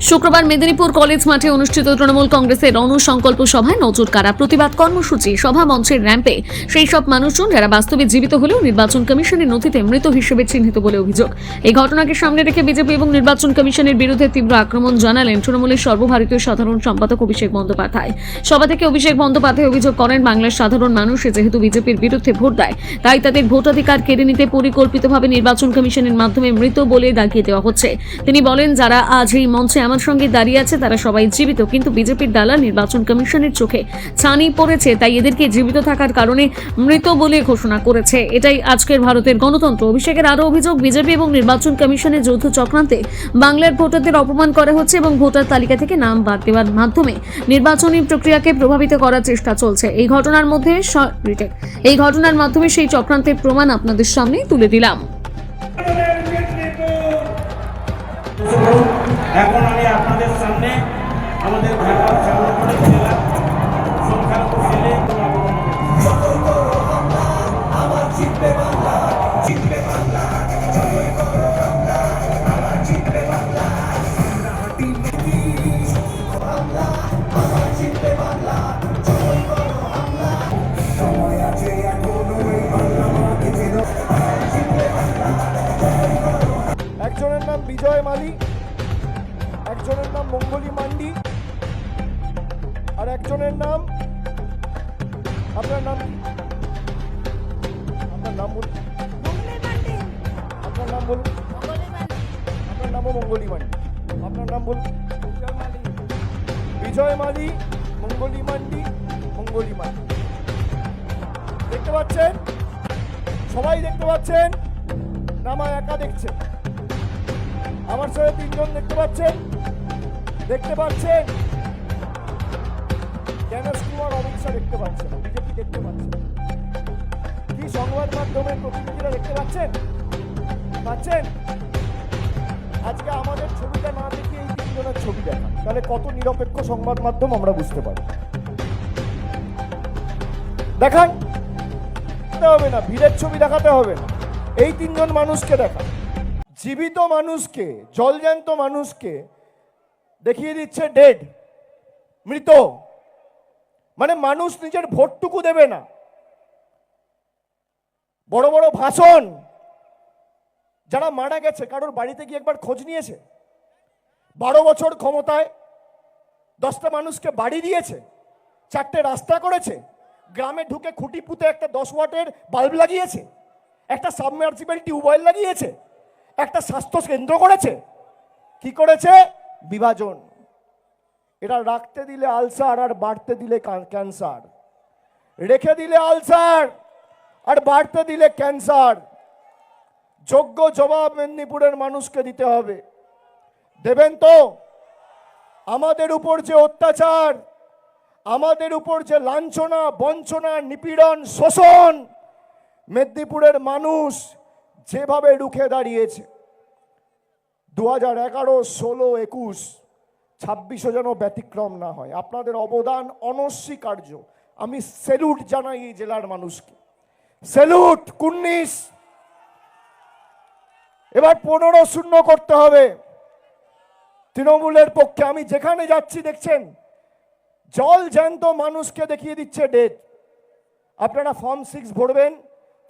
শুক্রবার মেদিনীপুর কলেজ মাঠে অনুষ্ঠিত তৃণমূল কংগ্রেসের রণসংকল্প সভায় নজর কাড়া প্রতিবাদ কর্মসূচি সভা মঞ্চের র্যাম্পে সেই সব মানুষজন যারা বাস্তবে জীবিত হলেও নির্বাচন কমিশনের নথিতে মৃত হিসেবে চিহ্নিত বলে অভিযোগ। এই ঘটনাকে সামনে রেখে বিজেপি এবং নির্বাচন কমিশনের বিরুদ্ধে তীব্র আক্রমণ জানালেন তৃণমূলের সর্বভারতীয় সাধারণ সম্পাদক অভিষেক বন্দ্যোপাধ্যায়। সভা থেকে অভিষেক বন্দ্যোপাধ্যায় অভিযোগ করেন, বাংলার সাধারণ মানুষ যেহেতু বিজেপির বিরুদ্ধে ভোট দেয়, তাই তাদের ভোটাধিকার কেড়ে নিতে পরিকল্পিতভাবে নির্বাচন কমিশনের মাধ্যমে মৃত বলে দাগিয়ে দেওয়া হচ্ছে। তিনি বলেন, যারা আজ এই মঞ্চে আমার সঙ্গে দাঁড়িয়ে আছে তারা সবাই জীবিত, কিন্তু বিজেপির দালাল নির্বাচন কমিশনের চোখে ছানি পড়েছে, তাই এদেরকে জীবিত থাকার কারণে মৃত বলে ঘোষণা করেছে। এটাই আজকের ভারতের গণতন্ত্র। অভিষেকের আরও অভিযোগ, বিজেপি এবং নির্বাচন কমিশনের যৌথ চক্রান্তে বাংলার ভোটারদের অপমান করা হচ্ছে এবং ভোটার তালিকা থেকে নাম বাদ দেওয়ার মাধ্যমে নির্বাচনী প্রক্রিয়াকে প্রভাবিত করার চেষ্টা চলছে। এই ঘটনার মাধ্যমে সেই চক্রান্তের প্রমাণ আপনাদের সামনে তুলে দিলাম। এখন আমি আপনাদের সামনে আমাদের ঢাকার জামালপুর জেলা সংখ্যালঘু ছেলে একজনের নাম বিজয় মালি, একজনের নাম মঙ্গলি মান্ডি, আর একজনের নাম আপনার নাম বলুন, আপনার নাম বলুন, আপনার নামও মঙ্গলি মান্ডি, আপনার নাম বলুন। বিজয় মালি, মঙ্গলি মান্ডি, দেখতে পাচ্ছেন? সবাই দেখতে পাচ্ছেন? নামা একা দেখছেন? আমার সাথে তিনজন দেখতে পাচ্ছেন? জ্ঞানেশ কুমার অমিত শাহ দেখতে পাচ্ছেন, বিজেপি দেখতে পাচ্ছেন, কি সংবাদ মাধ্যমের প্রতিনিধিরা দেখতে পাচ্ছেন? আজকে আমাদের ছবিটা না দেখে এই তিনজনের ছবি দেখা, তাহলে কত নিরপেক্ষ সংবাদ মাধ্যম আমরা বুঝতে পারি। দেখান, হবে না, ভিড়ের ছবি দেখাতে হবে না, এই তিনজন মানুষকে দেখা, জীবিত মানুষকে, জলজ্যান্ত মানুষকে দেখিয়ে দিচ্ছে ডেড, মৃত। মানে মানুষ নিজের ভোটটুকু দেবে না। বড় বড় ভাষণ, যারা মারা গেছে কারোর বাড়িতে গিয়ে একবার খোঁজ নিয়েছে? 12 বছর ক্ষমতায় 10টা মানুষকে বাড়ি দিয়েছে, 4টে রাস্তা করেছে, গ্রামে ঢুকে খুঁটি পুঁতে একটা 10 ওয়াটের বাল্ব লাগিয়েছে, একটা সাবমার্সিবল টিউবওয়েল লাগিয়েছে, একটা স্বাস্থ্য কেন্দ্র করেছে। কি করেছে? বিভাজন। এটা রাখতে দিলে আলসার আর বাড়তে দিলে ক্যান্সার, রেখে দিলে আলসার আর বাড়তে দিলে ক্যান্সার। যোগ্য জবাব মেদিনীপুরের মানুষকে দিতে হবে। দেবেন তো? আমাদের উপর যে অত্যাচার, আমাদের উপর যে লাঞ্ছনা, বঞ্চনা, নিপীড়ন, শোষণ, মেদিনীপুরের মানুষ যেভাবে রুখে দাঁড়িয়েছে, 2011, 16, 21, 26 যেন ব্যতিক্রম না হয়। আপনাদের অবদান অনস্বীকার্য। আমি স্যালুট জানাই এই জেলার মানুষকে, স্যালুট। 19 এবার 15-0 করতে হবে তৃণমূলের পক্ষে। আমি যেখানে যাচ্ছি দেখছেন জল জ্যান্ত মানুষকে দেখিয়ে দিচ্ছে ডেড। আপনারা ফর্ম 6 ভরবেন,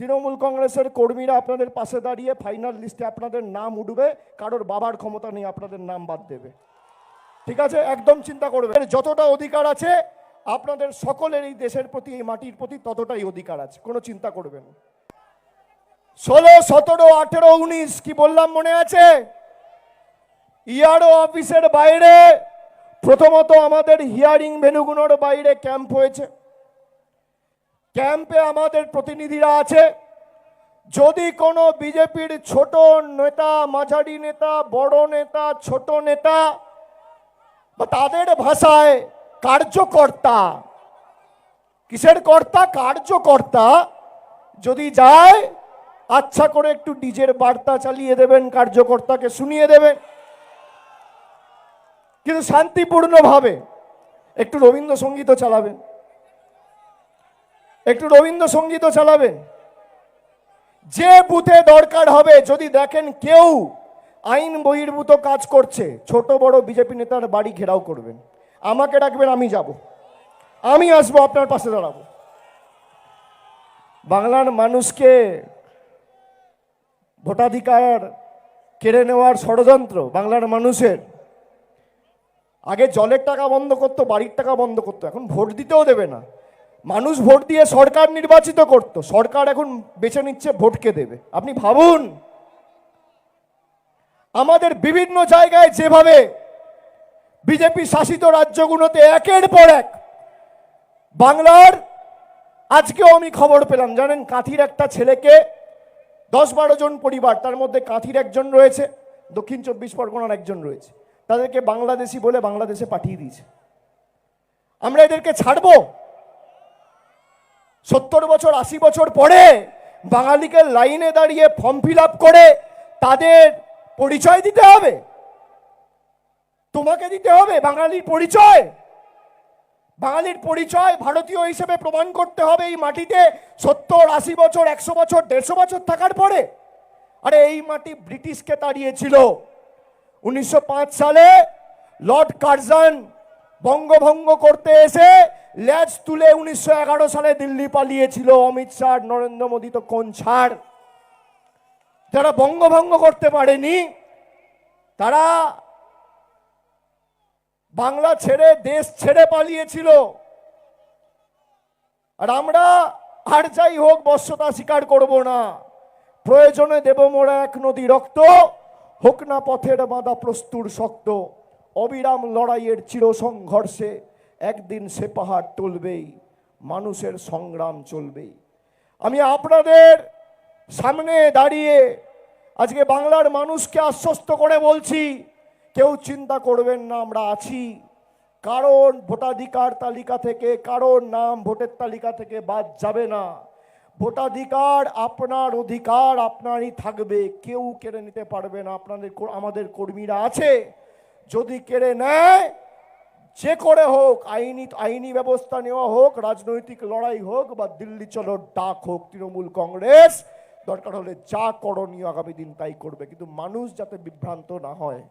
তৃণমূল কংগ্রেসের কর্মীরা আপনাদের পাশে দাঁড়িয়ে ফাইনাল লিস্টে আপনাদের নাম উঠবে, কারোর বাবার ক্ষমতা নেই আপনাদের নাম বাদ দেবে। ঠিক আছে? একদম চিন্তা করবেন। যতটা অধিকার আছে আপনাদের সকলের এই দেশের প্রতি, এই মাটির প্রতি, ততটাই অধিকার আছে, কোনো চিন্তা করবেন। 16, 17, 18, 19 কি বললাম মনে আছে? ইআরও অফিসের বাইরে, প্রথমত আমাদের হিয়ারিং ভেন্যুগুলোর বাইরে ক্যাম্প হয়েছে। ক্যাম্পে আমাদের প্রতিনিধিরা আছে। যদি কোনো বিজেপির ছোট নেতা, মাঝারি নেতা, বড় নেতা, ছোট নেতা বা তাদের ভাষায় কার্যকর্তা, কিসের কর্তা? কার্যকর্তা যদি যায়, আচ্ছা করে একটু ডিজের বার্তা চালিয়ে দেবেন, কার্যকর্তাকে শুনিয়ে দেবেন, কিন্তু শান্তিপূর্ণভাবে একটু রবীন্দ্রসঙ্গীতও চালাবেন, যে বুথে দরকার হবে। যদি দেখেন কেউ আইন বহির্ভূত কাজ করছে, ছোট বড় বিজেপি নেতার বাড়ি ঘেরাও করবেন, আমাকে ডাকবেন, আমি যাব, আমি আসবো, আপনার পাশে দাঁড়াবো। বাংলার মানুষকে ভোটাধিকার কেড়ে নেওয়ার ষড়যন্ত্র বাংলার মানুষের। আগে জলের টাকা বন্ধ করতো, বাড়ির টাকা বন্ধ করতো, এখন ভোট দিতেও দেবে না। মানুষ ভোট দিয়ে সরকার নির্বাচিত করত, সরকার এখন বেছে নিচ্ছে ভোটকে দেবে। আপনি ভাবুন, আমাদের বিভিন্ন জায়গায় যেভাবে বিজেপি শাসিত রাজ্যগুলোতে একের পর এক বাংলার, আজকেও আমি খবর পেলাম, জানেন, কাঁথির একটা ছেলেকে 10-12 জন পরিবার, তার মধ্যে কাঁথির একজন রয়েছে, দক্ষিণ 24 পরগনার একজন রয়েছে, তাদেরকে বাংলাদেশি বলে বাংলাদেশে পাঠিয়ে দিয়েছে। আমরা এদেরকে ছাড়বো? 70 বছর 80 বছর পরে বাঙালিকে লাইনে দাঁড়িয়ে ফর্ম ফিল আপ করে তাদের পরিচয় দিতে হবে? তোমাকে দিতে হবে বাঙালির পরিচয়? বাঙালির পরিচয় ভারতীয় হিসেবে প্রমাণ করতে হবে এই মাটিতে 70, 80 বছর, 100 বছর, 150 বছর থাকার পরে? আরে এই মাটি ব্রিটিশকে তাড়িয়েছিল 1905 সালে। লর্ড কার্জন বঙ্গভঙ্গ করতে এসে ল্যাজ তুলে 1911 সালে দিল্লি পালিয়েছিল। অমিত শাহ, নরেন্দ্র মোদী তো কোন ছাড়। যারা বঙ্গভঙ্গ করতে পারেনি তারা বাংলা ছেড়ে দেশ ছেড়ে পালিয়েছিল। আর আমরা আর যাই হোক বশ্যতা স্বীকার করব না। প্রয়োজনে দেব মোরা এক নদী রক্ত, হোক না পথের বাঁধা প্রস্তুর শক্ত। অবিরাম লড়াইয়ের চির সংঘর্ষে একদিন সে পাহাড় টলবেই, মানুষের সংগ্রাম চলবেই। আমি আপনাদের সামনে দাঁড়িয়ে আজকে বাংলার মানুষকে আশ্বস্ত করে বলছি, কেউ চিন্তা করবেন না, আমরা আছি। কারণ ভোটাধিকার তালিকা থেকে কারোর নাম ভোটের তালিকা থেকে বাদ যাবে না। ভোটাধিকার আপনার অধিকার, আপনারই থাকবে, কেউ কেড়ে নিতে পারবে না। আপনাদের আমাদের কর্মীরা আছে, যদি কেড়ে নেয় যে করে হোক, আইনি ব্যবস্থা নেওয়া হোক, রাজনৈতিক লড়াই হোক, বা দিল্লি চলো ডাক হোক, তৃণমূল কংগ্রেস দরকার হলে যা করণীয় আগামী দিন তাই করবে, কিন্তু মানুষ যাতে বিভ্রান্ত না হয়।